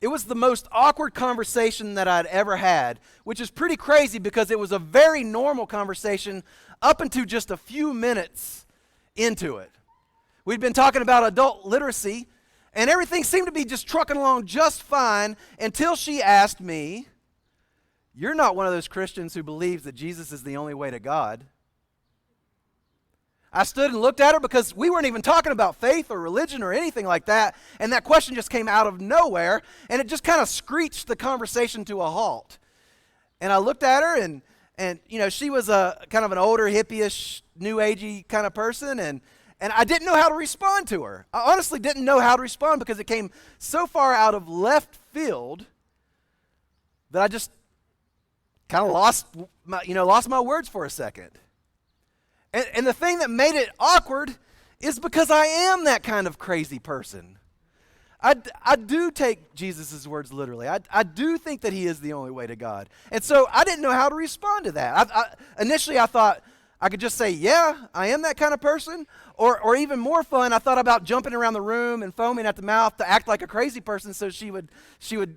It was the most awkward conversation that I'd ever had, which is pretty crazy because it was a very normal conversation up until just a few minutes into it. We'd been talking about adult literacy, and everything seemed to be just trucking along just fine until she asked me, "You're not one of those Christians who believes that Jesus is the only way to God?" I stood and looked at her because we weren't even talking about faith or religion or anything like that, and that question just came out of nowhere, and it just kind of screeched the conversation to a halt. And I looked at her, and she was a kind of an older, hippie-ish, new-agey kind of person, and I didn't know how to respond to her. I honestly didn't know how to respond because it came so far out of left field that I just kind of lost my words for a second. And the thing that made it awkward is because I am that kind of crazy person. I do take Jesus' words literally. I do think that he is the only way to God. And so I didn't know how to respond to that. Initially, I thought I could just say, yeah, I am that kind of person. Or even more fun, I thought about jumping around the room and foaming at the mouth to act like a crazy person so she would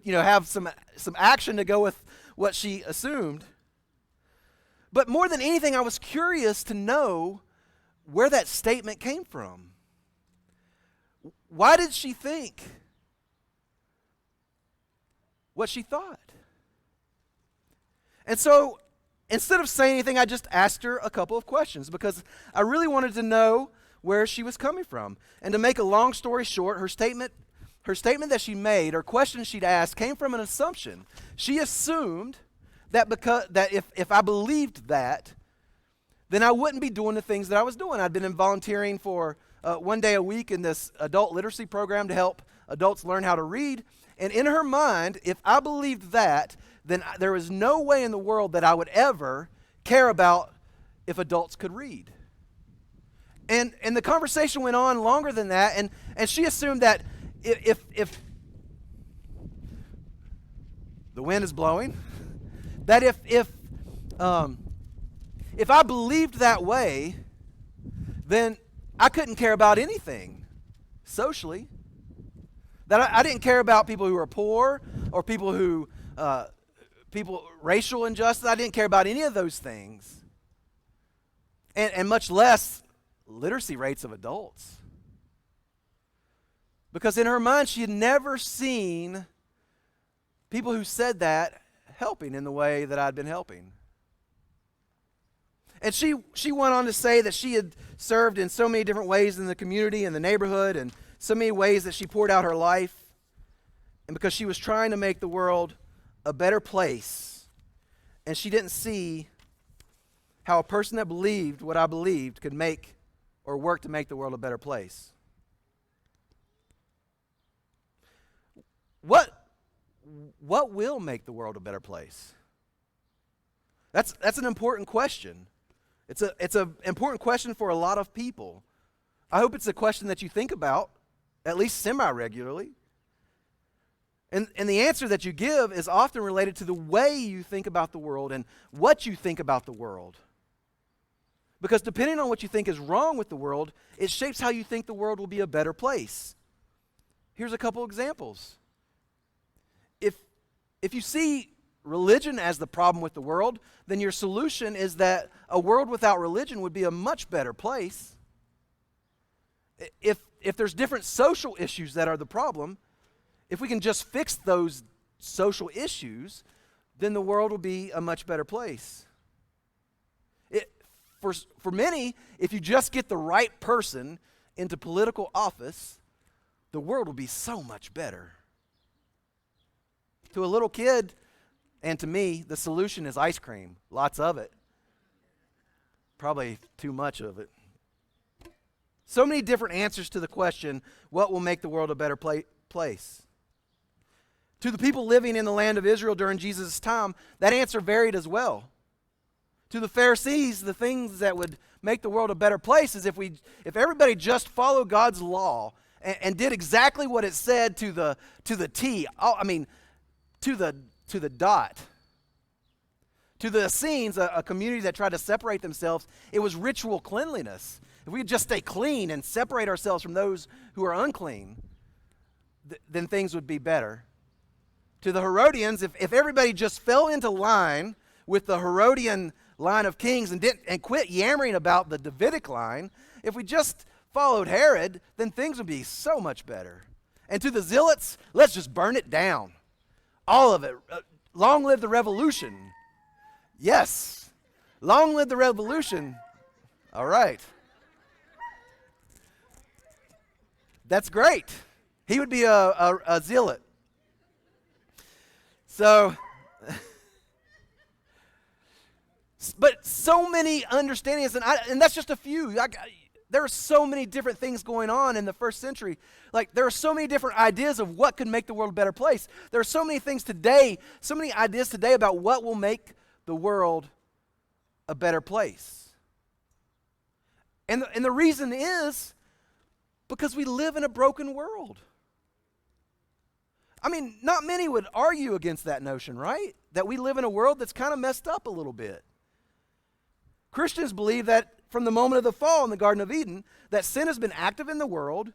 have some action to go with what she assumed. But more than anything, I was curious to know where that statement came from. Why did she think what she thought? And so, instead of saying anything, I just asked her a couple of questions because I really wanted to know where she was coming from. And to make a long story short, her statement that she made, or question she'd asked, came from an assumption. She assumed that if I believed that, then I wouldn't be doing the things that I was doing. I'd been volunteering for 1 day a week in this adult literacy program to help adults learn how to read. And in her mind, if I believed that, then there was no way in the world that I would ever care about if adults could read. And the conversation went on longer than that, and she assumed that if the wind is blowing, that if I believed that way, then I couldn't care about anything socially. That I didn't care about people who are poor or people racial injustice. I didn't care about any of those things, and much less literacy rates of adults. Because in her mind, she had never seen people who said that helping in the way that I'd been helping. And she went on to say that she had served in so many different ways in the community and the neighborhood, and so many ways that she poured out her life. And because she was trying to make the world a better place, and she didn't see how a person that believed what I believed could make or work to make the world a better place. What will make the world a better place? That's an important question. It's an important question for a lot of people. I hope it's a question that you think about, at least semi-regularly. And the answer that you give is often related to the way you think about the world and what you think about the world. Because depending on what you think is wrong with the world, it shapes how you think the world will be a better place. Here's a couple examples. If you see religion as the problem with the world, then your solution is that a world without religion would be a much better place. If there's different social issues that are the problem, if we can just fix those social issues, then the world will be a much better place. For many, if you just get the right person into political office, the world will be so much better. To a little kid, and to me, the solution is ice cream. Lots of it. Probably too much of it. So many different answers to the question, what will make the world a better place? To the people living in the land of Israel during Jesus' time, that answer varied as well. To the Pharisees, the things that would make the world a better place is if everybody just followed God's law and did exactly what it said to the T. To the dot. To the Essenes, a community that tried to separate themselves, it was ritual cleanliness. If we could just stay clean and separate ourselves from those who are unclean, then things would be better. to the Herodians, if everybody just fell into line with the Herodian line of kings and quit yammering about the Davidic line, if we just followed Herod, then things would be so much better. And to the zealots, let's just burn it down. All of it. Long live the revolution. Yes. Long live the revolution. All right. That's great. He would be a zealot. So, but so many understandings, and that's just a few. There are so many different things going on in the first century. Like, there are so many different ideas of what could make the world a better place. There are so many things today, so many ideas today about what will make the world a better place. And the reason is because we live in a broken world. I mean, not many would argue against that notion, right? That we live in a world that's kind of messed up a little bit. Christians believe that from the moment of the fall in the Garden of Eden, that sin has been active in the world,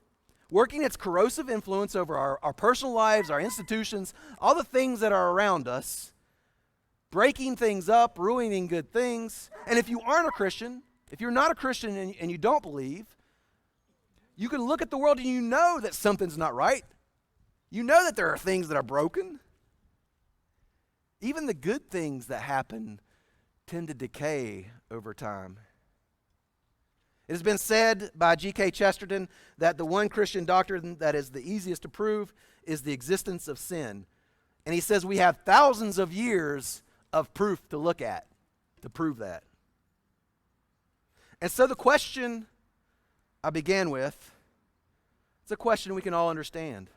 working its corrosive influence over our personal lives, our institutions, all the things that are around us, breaking things up, ruining good things. And if you aren't a Christian, if you're not a Christian and you don't believe, you can look at the world and you know that something's not right. You know that there are things that are broken. Even the good things that happen tend to decay over time. It has been said by G.K. Chesterton that the one Christian doctrine that is the easiest to prove is the existence of sin. And he says we have thousands of years of proof to look at to prove that. And so the question I began with, it's a question we can all understand.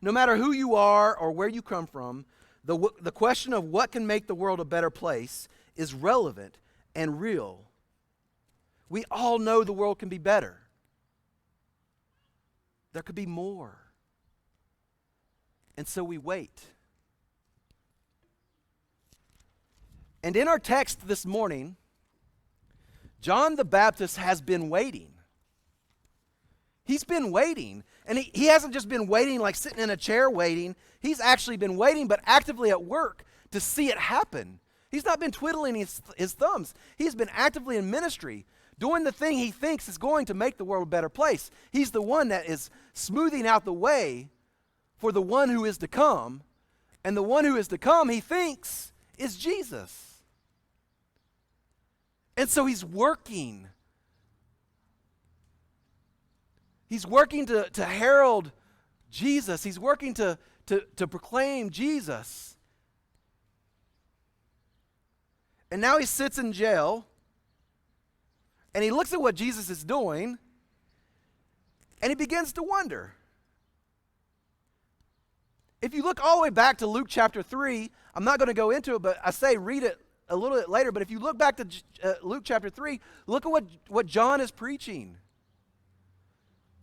No matter who you are or where you come from, the question of what can make the world a better place is relevant and real. We all know the world can be better. There could be more. And so we wait. And in our text this morning, John the Baptist has been waiting. He's been waiting. And he hasn't just been waiting like sitting in a chair waiting. He's actually been waiting, but actively at work to see it happen. He's not been twiddling his thumbs. He's been actively in ministry, doing the thing he thinks is going to make the world a better place. He's the one that is smoothing out the way for the one who is to come. And the one who is to come, he thinks, is Jesus. And so he's working. He's working to herald Jesus. He's working to proclaim Jesus. And now he sits in jail, and he looks at what Jesus is doing, and he begins to wonder. If you look all the way back to Luke chapter 3, I'm not going to go into it, but I say read it a little bit later. But if you look back to Luke chapter 3, look at what John is preaching.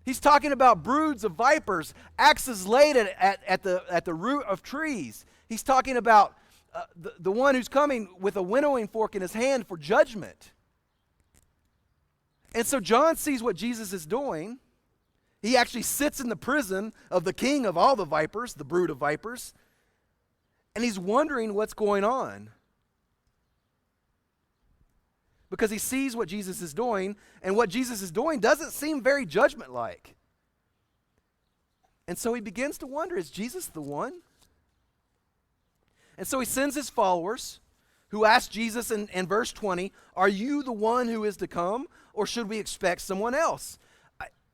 He's talking about broods of vipers, axes laid at the root of trees. He's talking about the one who's coming with a winnowing fork in his hand for judgment. And so John sees what Jesus is doing. He actually sits in the prison of the king of all the vipers, the brood of vipers, and he's wondering what's going on. Because he sees what Jesus is doing, and what Jesus is doing doesn't seem very judgment-like. And so he begins to wonder, is Jesus the one? And so he sends his followers, who ask Jesus in verse 20, are you the one who is to come, or should we expect someone else?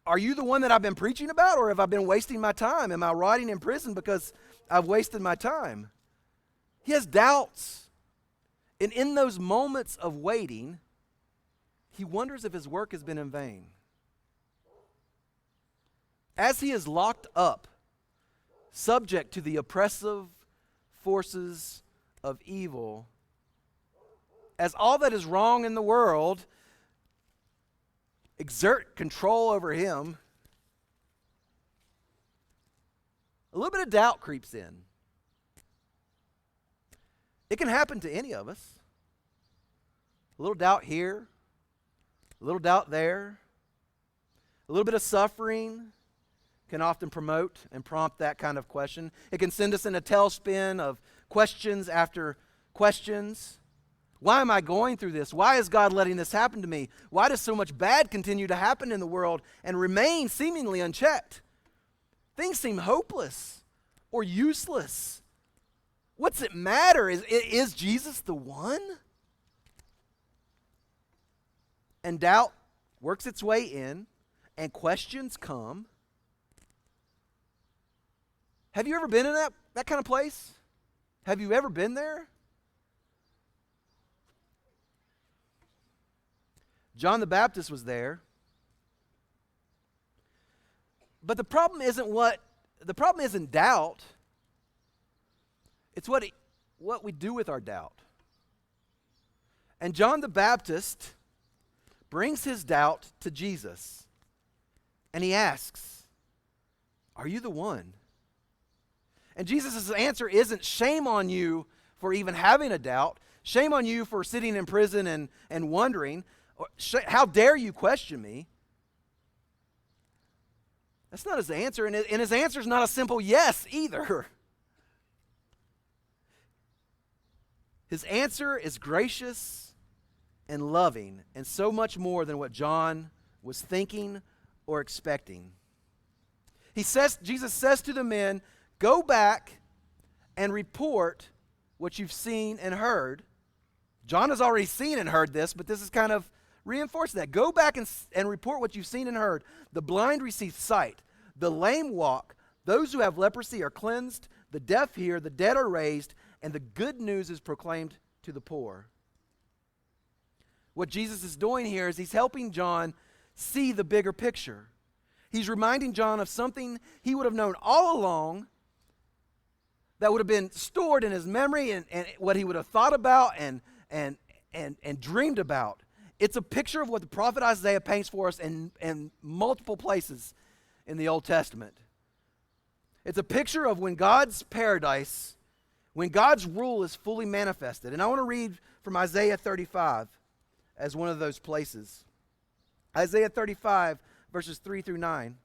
Are you the one that I've been preaching about, or have I been wasting my time? Am I rotting in prison because I've wasted my time? He has doubts. And in those moments of waiting, he wonders if his work has been in vain. As he is locked up, subject to the oppressive forces of evil, as all that is wrong in the world exert control over him, a little bit of doubt creeps in. It can happen to any of us. A little doubt here, a little doubt there, a little bit of suffering, can often promote and prompt that kind of question. It can send us in a tailspin of questions after questions. Why am I going through this? Why is God letting this happen to me? Why does so much bad continue to happen in the world and remain seemingly unchecked? Things seem hopeless or useless. What's it matter? Is Jesus the one? And doubt works its way in, and questions come. Have you ever been in that kind of place? Have you ever been there? John the Baptist was there. But the problem isn't doubt. It's what we do with our doubt. And John the Baptist brings his doubt to Jesus. And he asks, "Are you the one?" And Jesus' answer isn't shame on you for even having a doubt, shame on you for sitting in prison and wondering, how dare you question me? That's not his answer, and his answer is not a simple yes either. His answer is gracious and loving, and so much more than what John was thinking or expecting. Jesus says to the men, "Go back and report what you've seen and heard." John has already seen and heard this, but this is kind of reinforcing that. Go back and report what you've seen and heard. The blind receive sight. The lame walk. Those who have leprosy are cleansed. The deaf hear. The dead are raised. And the good news is proclaimed to the poor. What Jesus is doing here is he's helping John see the bigger picture. He's reminding John of something he would have known all along, that would have been stored in his memory and what he would have thought about and dreamed about. It's a picture of what the prophet Isaiah paints for us in multiple places in the Old Testament. It's a picture of when God's paradise, when God's rule is fully manifested. And I want to read from Isaiah 35 as one of those places. Isaiah 35, verses 3 through 9.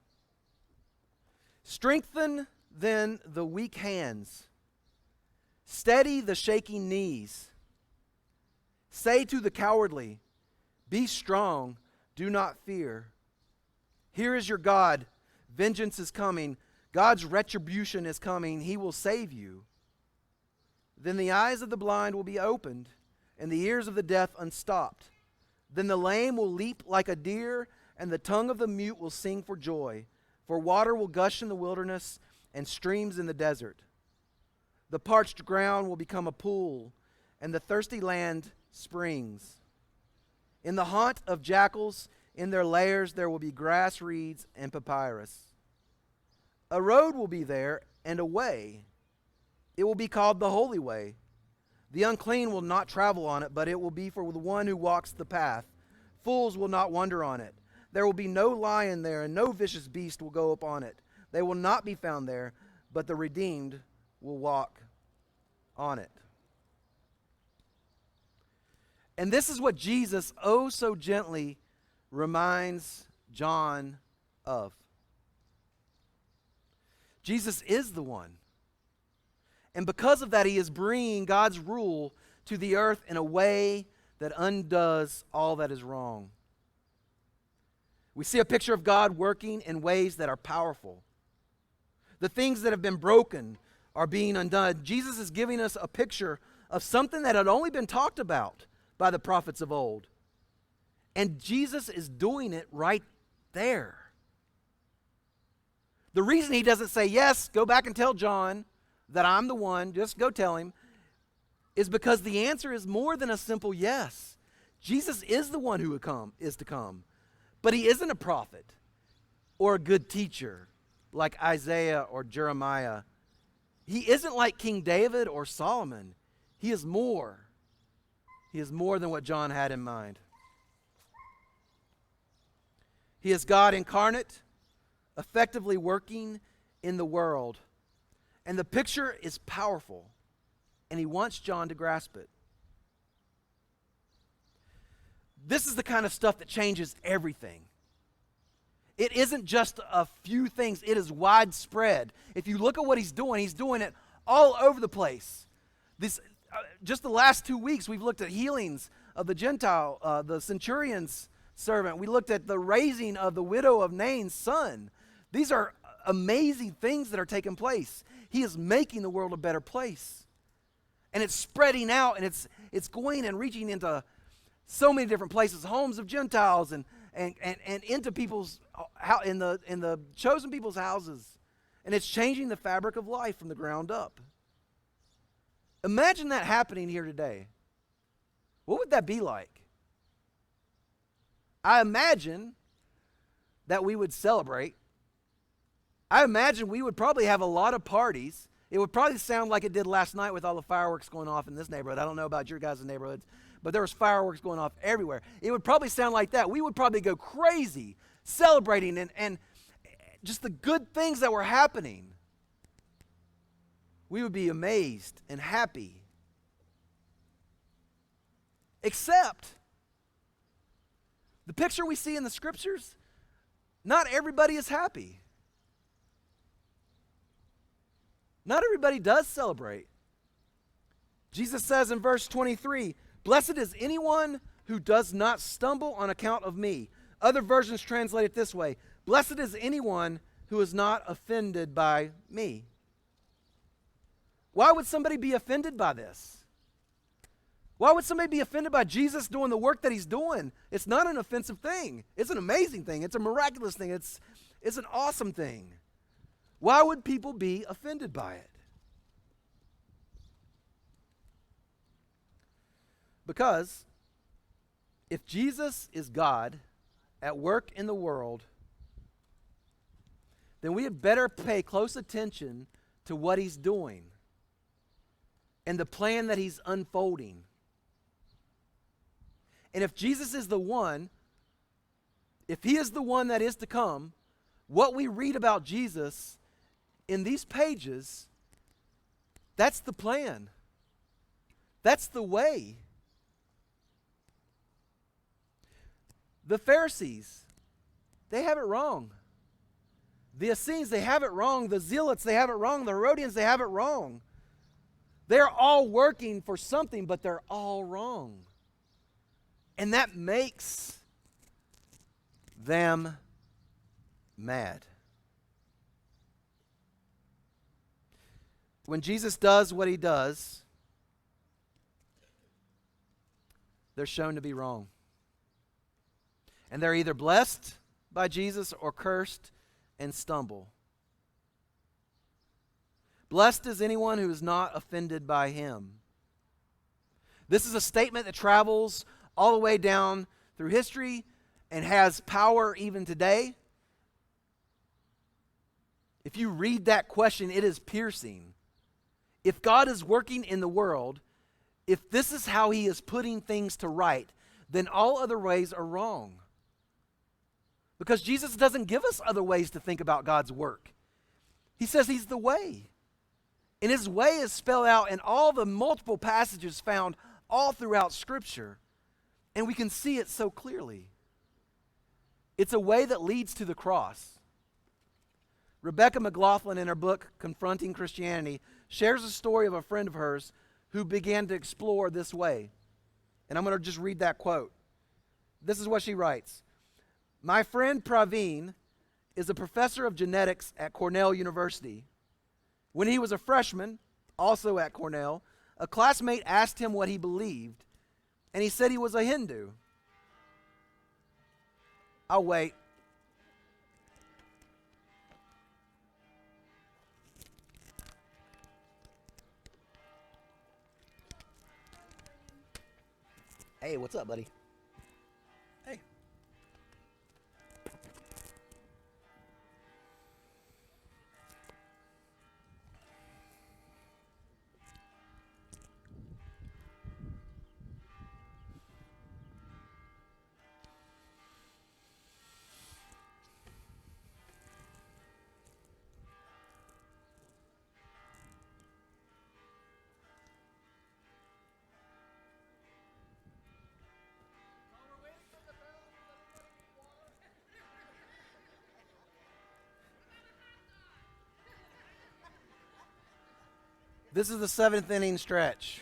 "Strengthen then the weak hands, steady the shaking knees. Say to the cowardly, be strong, do not fear. Here is your God, vengeance is coming, God's retribution is coming, he will save you. Then the eyes of the blind will be opened, and the ears of the deaf unstopped. Then the lame will leap like a deer, and the tongue of the mute will sing for joy. For water will gush in the wilderness, and streams in the desert. The parched ground will become a pool, and the thirsty land springs. In the haunt of jackals, in their lairs there will be grass, reeds, and papyrus. A road will be there, and a way. It will be called the Holy Way. The unclean will not travel on it, but it will be for the one who walks the path. Fools will not wander on it. There will be no lion there, and no vicious beast will go up on it. They will not be found there, but the redeemed will walk on it." And this is what Jesus oh so gently reminds John of. Jesus is the one. And because of that, he is bringing God's rule to the earth in a way that undoes all that is wrong. We see a picture of God working in ways that are powerful. The things that have been broken are being undone. Jesus is giving us a picture of something that had only been talked about by the prophets of old. And Jesus is doing it right there. The reason he doesn't say, "Yes, go back and tell John that I'm the one, just go tell him," is because the answer is more than a simple yes. Jesus is the one who is to come. But he isn't a prophet or a good teacher like Isaiah or Jeremiah. He isn't like King David or Solomon. He is more. He is more than what John had in mind. He is God incarnate, effectively working in the world. And the picture is powerful, and he wants John to grasp it. This is the kind of stuff that changes everything. It isn't just a few things, it is widespread. If you look at what he's doing it all over the place. Just the last 2 weeks, we've looked at healings of the Gentile, the centurion's servant. We looked at the raising of the widow of Nain's son. These are amazing things that are taking place. He is making the world a better place. And it's spreading out, and it's going and reaching into so many different places, homes of Gentiles and into people's in the chosen people's houses. And it's changing the fabric of life from the ground up. Imagine that happening here today. What would that be like? I imagine that we would celebrate. I imagine we would probably have a lot of parties. It would probably sound like it did last night with all the fireworks going off in this neighborhood. I don't know about your guys' neighborhoods, but there was fireworks going off everywhere. It would probably sound like that. We would probably go crazy celebrating and just the good things that were happening. We would be amazed and happy. Except the picture we see in the scriptures, not everybody is happy. Not everybody does celebrate. Jesus says in verse 23, "Blessed is anyone who does not stumble on account of me." Other versions translate it this way, "Blessed is anyone who is not offended by me." Why would somebody be offended by this? Why would somebody be offended by Jesus doing the work that he's doing? It's not an offensive thing. It's an amazing thing. It's a miraculous thing. It's an awesome thing. Why would people be offended by it? Because if Jesus is God at work in the world, then we had better pay close attention to what he's doing and the plan that he's unfolding. And if Jesus is the one, if he is the one that is to come, what we read about Jesus in these pages, that's the plan. That's the way. The Pharisees, they have it wrong. The Essenes, they have it wrong. The Zealots, they have it wrong. The Herodians, they have it wrong. They're all working for something, but they're all wrong. And that makes them mad. When Jesus does what he does, they're shown to be wrong. And they're either blessed by Jesus or cursed and stumble. Blessed is anyone who is not offended by him. This is a statement that travels all the way down through history and has power even today. If you read that question, it is piercing. If God is working in the world, if this is how he is putting things to right, then all other ways are wrong. Because Jesus doesn't give us other ways to think about God's work. He says he's the way. And his way is spelled out in all the multiple passages found all throughout Scripture. And we can see it so clearly. It's a way that leads to the cross. Rebecca McLaughlin, in her book, Confronting Christianity, shares a story of a friend of hers who began to explore this way. And I'm going to just read that quote. This is what she writes. "My friend Praveen is a professor of genetics at Cornell University. When he was a freshman, also at Cornell, a classmate asked him what he believed, and he said he was a Hindu. I'll wait. Hey, what's up, buddy? Hey. This is the seventh inning stretch.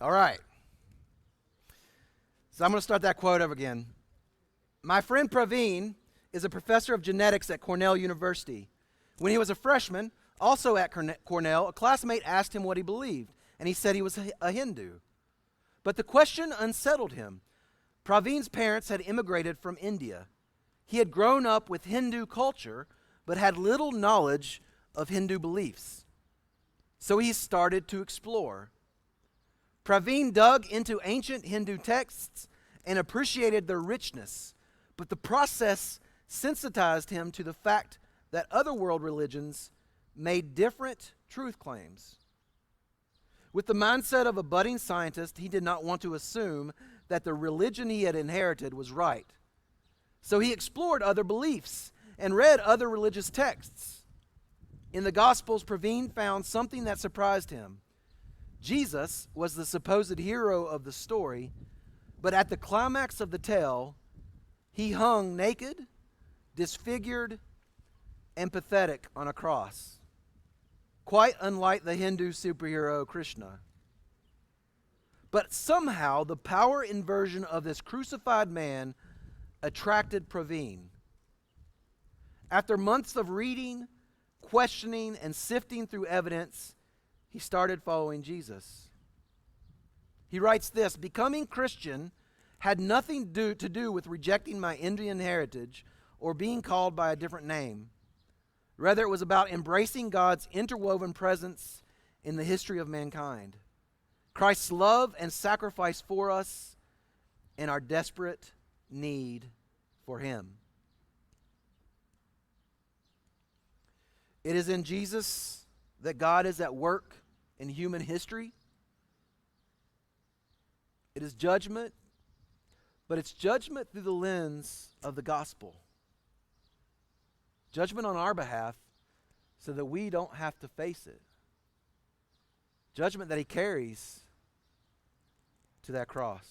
All right. So I'm going to start that quote over again. My friend Praveen is a professor of genetics at Cornell University. When he was a freshman, also at Cornell, a classmate asked him what he believed, and he said he was a Hindu. But the question unsettled him. Praveen's parents had immigrated from India. He had grown up with Hindu culture, but had little knowledge of Hindu beliefs. So he started to explore. Praveen dug into ancient Hindu texts and appreciated their richness, but the process sensitized him to the fact that other world religions made different truth claims. With the mindset of a budding scientist, he did not want to assume that the religion he had inherited was right. So he explored other beliefs and read other religious texts. In the Gospels, Praveen found something that surprised him. Jesus was the supposed hero of the story, but at the climax of the tale, he hung naked, disfigured, and pathetic on a cross, quite unlike the Hindu superhero Krishna. But somehow the power inversion of this crucified man attracted Praveen. After months of reading, questioning, and sifting through evidence, he started following Jesus. He writes this: becoming Christian had nothing to do with rejecting my Indian heritage or being called by a different name. Rather, it was about embracing God's interwoven presence in the history of mankind, Christ's love and sacrifice for us, and our desperate need for Him. It is in Jesus that God is at work in human history. It is judgment, but it's judgment through the lens of the gospel. Judgment on our behalf so that we don't have to face it. Judgment that He carries to that cross.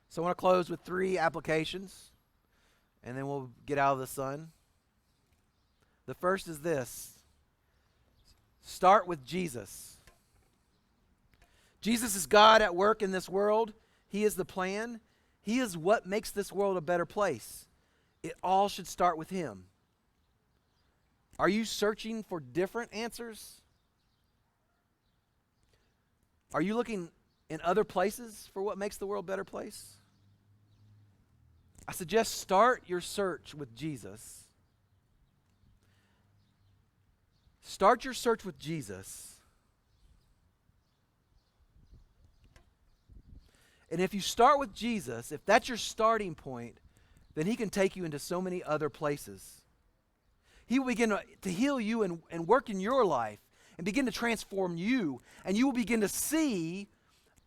So I want to close with 3 applications, and then we'll get out of the sun. The first is this: start with Jesus. Jesus is God at work in this world. He is the plan. He is what makes this world a better place. It all should start with Him. Are you searching for different answers? Are you looking in other places for what makes the world a better place? I suggest start your search with Jesus. Start your search with Jesus. And if you start with Jesus, if that's your starting point, then He can take you into so many other places. He will begin to heal you and work in your life and begin to transform you. And you will begin to see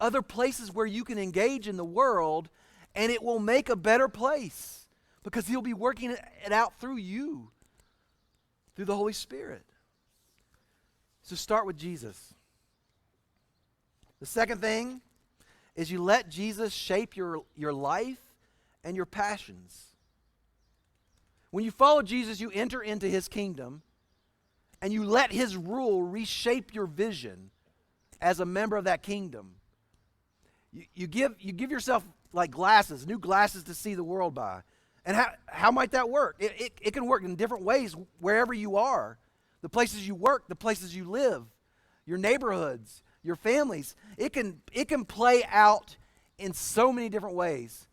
other places where you can engage in the world, and it will make a better place because He'll be working it out through you, through the Holy Spirit. So start with Jesus. The second thing is you let Jesus shape your life and your passions. When you follow Jesus, you enter into His kingdom, and you let His rule reshape your vision as a member of that kingdom. You give yourself like glasses, new glasses to see the world by. And how might that work? It can work in different ways wherever you are. The places you work, the places you live, your neighborhoods, your families. It can play out in so many different ways.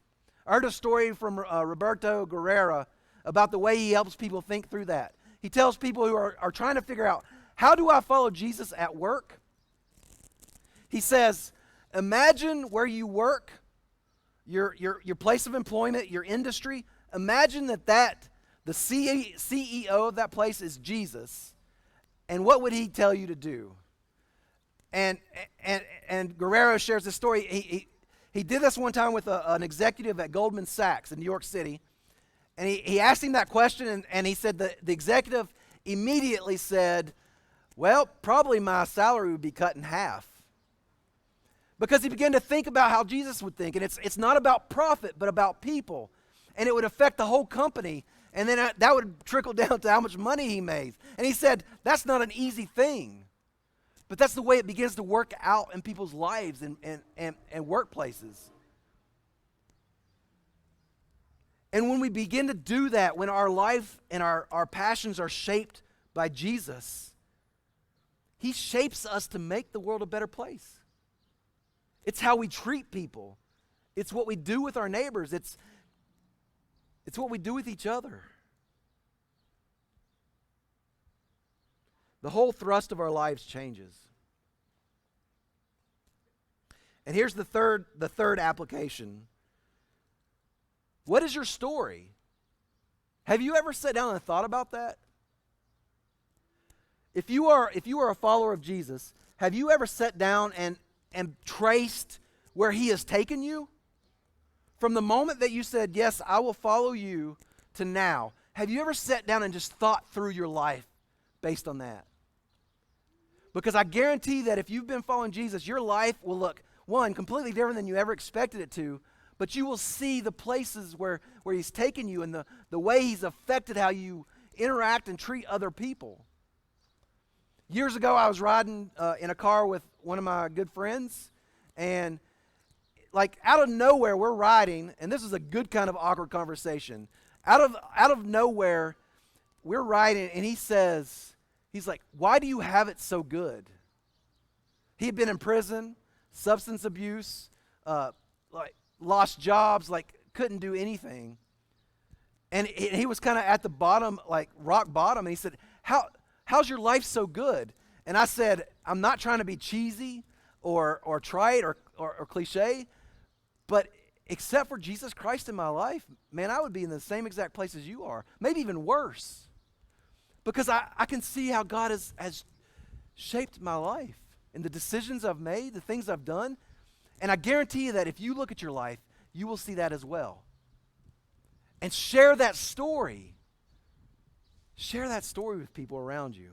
I heard a story from Roberto Guerrera about the way he helps people think through that. He tells people who are trying to figure out, how do I follow Jesus at work? He says, imagine where you work, your place of employment, your industry. Imagine that the CEO of that place is Jesus. And what would He tell you to do? And Guerrero shares this story. He did this one time with an executive at Goldman Sachs in New York City. And he asked him that question, and he said the executive immediately said, well, probably my salary would be cut in half. Because he began to think about how Jesus would think. And it's not about profit, but about people. And it would affect the whole company. And then that would trickle down to how much money he made. And he said, that's not an easy thing. But that's the way it begins to work out in people's lives and workplaces. And when we begin to do that, when our life and our passions are shaped by Jesus, he shapes us to make the world a better place. It's how we treat people. It's what we do with our neighbors. It's what we do with each other. The whole thrust of our lives changes. And here's the third application. What is your story? Have you ever sat down and thought about that? If you are a follower of Jesus, have you ever sat down and traced where he has taken you? From the moment that you said, yes, I will follow you, to now, have you ever sat down and just thought through your life based on that? Because I guarantee that if you've been following Jesus, your life will look, one, completely different than you ever expected it to, but you will see the places where he's taken you and the way he's affected how you interact and treat other people. Years ago, I was riding in a car with one of my good friends, and like out of nowhere, we're riding, and this is a good kind of awkward conversation. Out of nowhere, we're riding, and he's like, why do you have it so good? He had been in prison, substance abuse, like lost jobs, like couldn't do anything. And he was kind of at the bottom, like rock bottom, and he said, how's your life so good? And I said, I'm not trying to be cheesy or trite or cliche, but except for Jesus Christ in my life, man, I would be in the same exact place as you are, maybe even worse. Because I can see how God has shaped my life and the decisions I've made, the things I've done. And I guarantee you that if you look at your life, you will see that as well. And share that story. Share that story with people around you.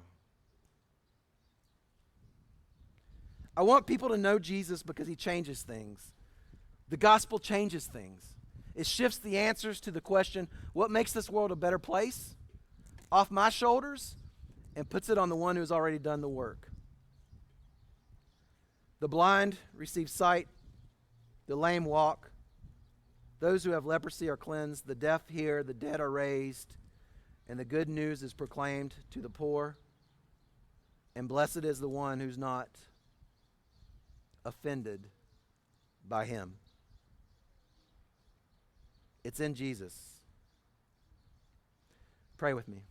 I want people to know Jesus because he changes things. The gospel changes things. It shifts the answers to the question, what makes this world a better place? Off my shoulders, and puts it on the one who's already done the work. The blind receive sight. The lame walk. Those who have leprosy are cleansed. The deaf hear. The dead are raised. And the good news is proclaimed to the poor. And blessed is the one who's not offended by him. It's in Jesus. Pray with me.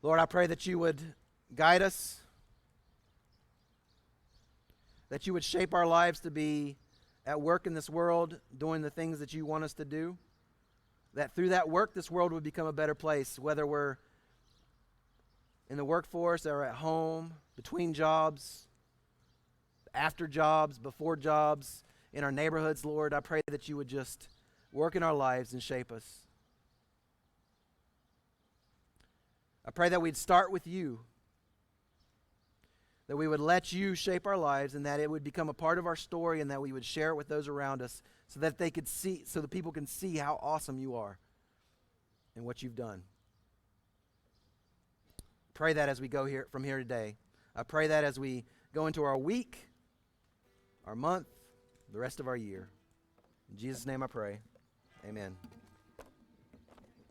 Lord, I pray that you would guide us, that you would shape our lives to be at work in this world, doing the things that you want us to do, that through that work, this world would become a better place, whether we're in the workforce or at home, between jobs, after jobs, before jobs, in our neighborhoods, Lord. I pray that you would just work in our lives and shape us. I pray that we'd start with you, that we would let you shape our lives, and that it would become a part of our story, and that we would share it with those around us so that they could see, so that people can see how awesome you are and what you've done. Pray that as we go here from here today. I pray that as we go into our week, our month, the rest of our year. In Jesus' name I pray. Amen.